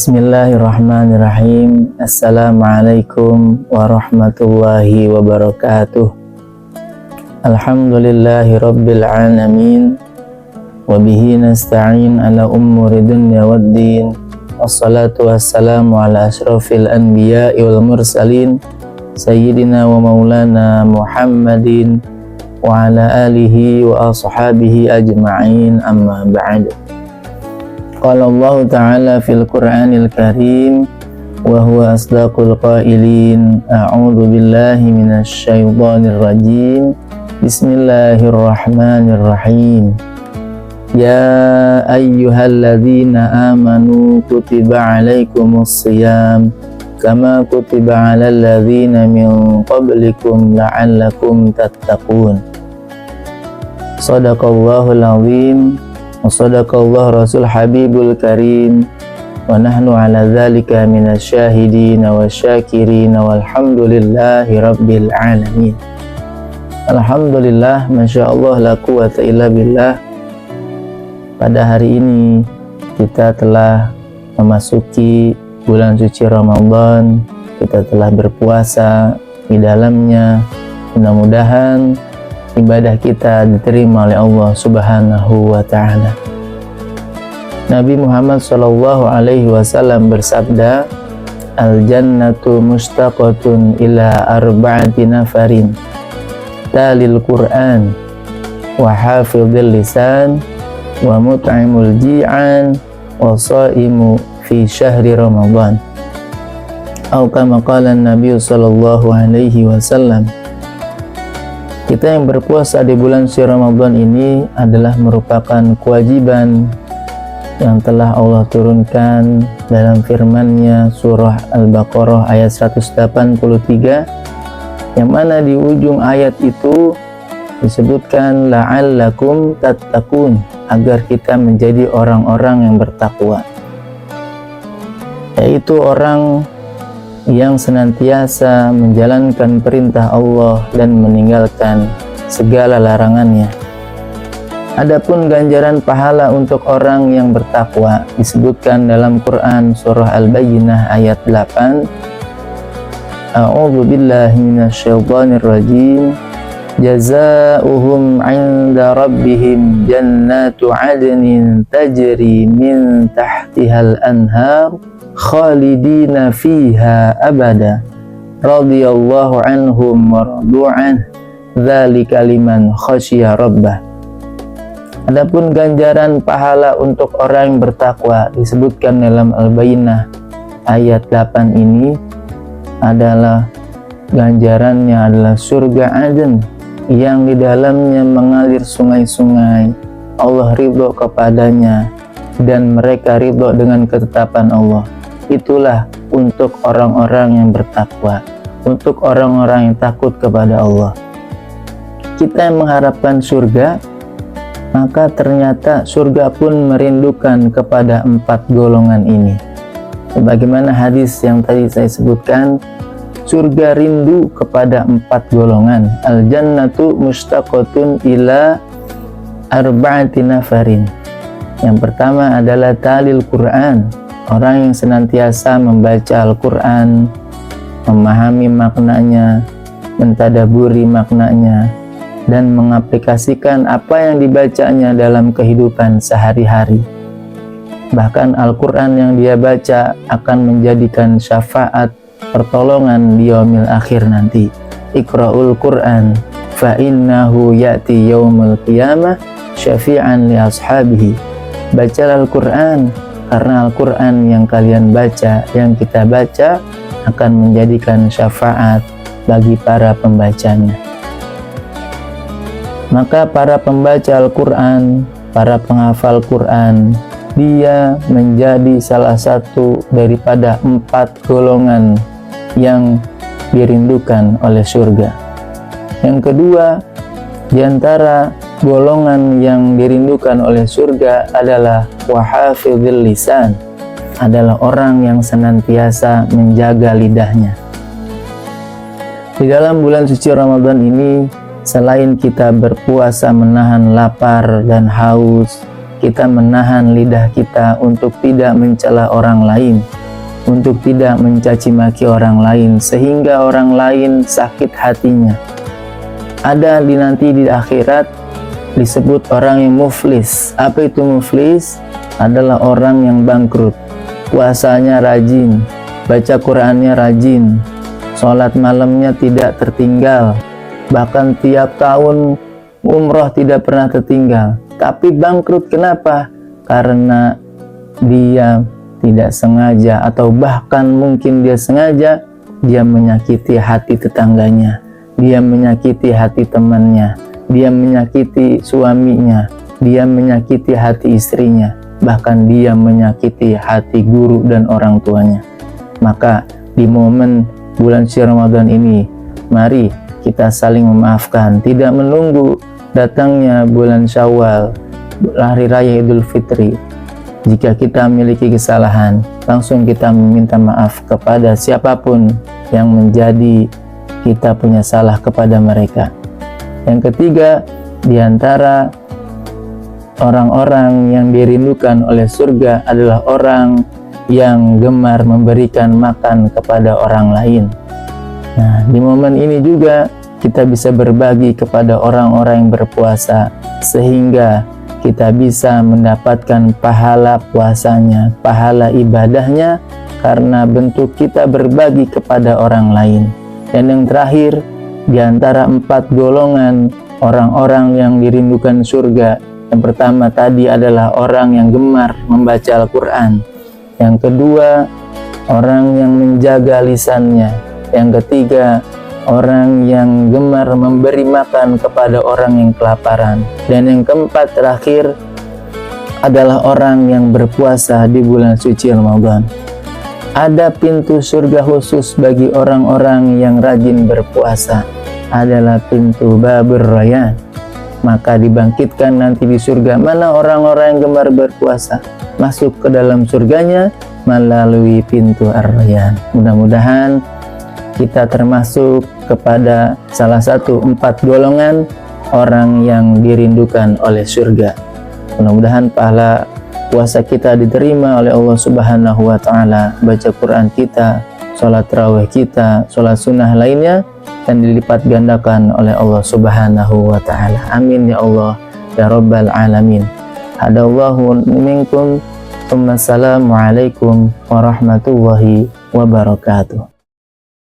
Bismillahirrahmanirrahim. Assalamualaikum warahmatullahi wabarakatuh. Alhamdulillahi rabbil alamin. Wabihi nasta'in ala umuri dunya waddin. Wassalatu wassalamu ala ashrafil anbiya'i wal mursalin, Sayyidina wa maulana Muhammadin wa ala alihi wa ashabihi ajma'in, amma ba'd. Qala Allah Ta'ala fil Qur'anil Karim wa huwa asdaqul qailin. A'udzu billahi minasy syaithanir rajim. Bismillahirrahmanirrahim. Ya ayyuhalladzina amanu kutiba 'alaikumus shiyam kama kutiba 'alal ladzina min qablikum la'allakum tattaqun. Shadaqallahul 'azim. Wasadaqallahu rasul habibul karim. Wa nahnu ala dzalika minasyahidin wasyakirin walhamdulillahi rabbil alamin. Alhamdulillah, masyaallah, la quwata illa billah. Pada hari ini kita telah memasuki bulan suci Ramadan. Kita telah berpuasa di dalamnya. Mudah-mudahan ibadah kita diterima oleh Allah Subhanahu wa ta'ala. Nabi Muhammad sallallahu alaihi wasallam bersabda, al-jannatu mustaqatun ila arba'ati nafarin, talil Qur'an wa hafidhil lisan wa mut'imul ji'an wa shaimu fi syahri Ramadan. Atau kama qala Nabi sallallahu alaihi wasallam. Kita yang berpuasa di bulan suci Ramadan ini adalah merupakan kewajiban yang telah Allah turunkan dalam firman-Nya surah Al-Baqarah ayat 183, yang mana di ujung ayat itu disebutkan la'allakum tattaqun, agar kita menjadi orang-orang yang bertakwa, yaitu orang yang senantiasa menjalankan perintah Allah dan meninggalkan segala larangannya. Adapun ganjaran pahala untuk orang yang bertakwa disebutkan dalam Quran surah Al-Bayyinah ayat 8. A'udzu billahi minasyaitonir rajim. Jazaohum 'inda rabbihim jannatu 'adnin tajri min tahtihal anhar khalidina fiha abada radhiyallahu anhum wa radu'an dzalika liman khasyiya rabbah. Adapun ganjaran pahala untuk orang yang bertakwa disebutkan dalam Al-Bayyinah ayat 8 ini adalah ganjarannya adalah surga Aden yang di dalamnya mengalir sungai-sungai. Allah ridho kepadanya dan mereka ridho dengan ketetapan Allah. Itulah untuk orang-orang yang bertakwa, untuk orang-orang yang takut kepada Allah. Kita yang mengharapkan surga, maka ternyata surga pun merindukan kepada 4 golongan ini. Sebagaimana hadis yang tadi saya sebutkan, surga rindu kepada 4 golongan. Al-jannatu mustaqatun ila arba'ati nafarin. Yang pertama adalah talil Quran, orang yang senantiasa membaca Al-Quran, memahami maknanya, mentadaburi maknanya, dan mengaplikasikan apa yang dibacanya dalam kehidupan sehari-hari. Bahkan Al-Quran yang dia baca akan menjadikan syafaat pertolongan di yaumil akhir nanti. Iqra'ul Quran fa innahu ya'ti yaumul qiyamah syafi'an li ashabihi. Bacalah Al-Quran, karena Al-Quran yang kalian baca, yang kita baca, akan menjadikan syafaat bagi para pembacanya. Maka para pembaca Al-Quran, para penghafal Quran, dia menjadi salah satu daripada 4 golongan yang dirindukan oleh surga. Yang kedua, di antara golongan yang dirindukan oleh surga adalah wahafidhil lisan, adalah orang yang senantiasa menjaga lidahnya. Di dalam bulan suci Ramadan ini, selain kita berpuasa menahan lapar dan haus, kita menahan lidah kita untuk tidak mencela orang lain, untuk tidak mencaci maki orang lain sehingga orang lain sakit hatinya. Ada nanti di akhirat disebut orang yang muflis. Apa itu muflis? Adalah orang yang bangkrut. Puasanya rajin, baca Qur'annya rajin, sholat malamnya tidak tertinggal, bahkan tiap tahun umroh tidak pernah tertinggal. Tapi bangkrut kenapa? Karena dia tidak sengaja atau bahkan mungkin dia sengaja, dia menyakiti hati tetangganya, dia menyakiti hati temannya, dia menyakiti suaminya, dia menyakiti hati istrinya, bahkan dia menyakiti hati guru dan orang tuanya. Maka di momen bulan suci Ramadan ini, mari kita saling memaafkan, tidak menunggu datangnya bulan Syawal, hari raya Idul Fitri. Jika kita memiliki kesalahan, langsung kita meminta maaf kepada siapapun yang menjadi kita punya salah kepada mereka. Yang ketiga, di antara orang-orang yang dirindukan oleh surga adalah orang yang gemar memberikan makan kepada orang lain. Nah, di momen ini juga kita bisa berbagi kepada orang-orang yang berpuasa sehingga kita bisa mendapatkan pahala puasanya, pahala ibadahnya karena bentuk kita berbagi kepada orang lain. Dan yang terakhir, di antara 4 golongan orang-orang yang dirindukan surga, yang pertama tadi adalah orang yang gemar membaca Al-Quran. Yang kedua, orang yang menjaga lisannya. Yang ketiga, orang yang gemar memberi makan kepada orang yang kelaparan. Dan yang keempat terakhir adalah orang yang berpuasa di bulan suci Ramadan. Ada pintu surga khusus bagi orang-orang yang rajin berpuasa, adalah pintu Babur Rayyan. Maka dibangkitkan nanti di surga, mana orang-orang yang gemar berpuasa, masuk ke dalam surganya melalui pintu Ar-Rayyan. Mudah-mudahan kita termasuk kepada salah satu 4 golongan orang yang dirindukan oleh surga. Mudah-mudahan pahala puasa kita diterima oleh Allah Subhanahu wa Ta'ala, baca Quran kita, sholat tarawih kita, sholat sunnah lainnya, dan dilipat gandakan oleh Allah Subhanahu wa Ta'ala. Amin ya Allah ya Rabbal Alamin. Hadallahu minkum. Assalamualaikum warahmatullahi wabarakatuh.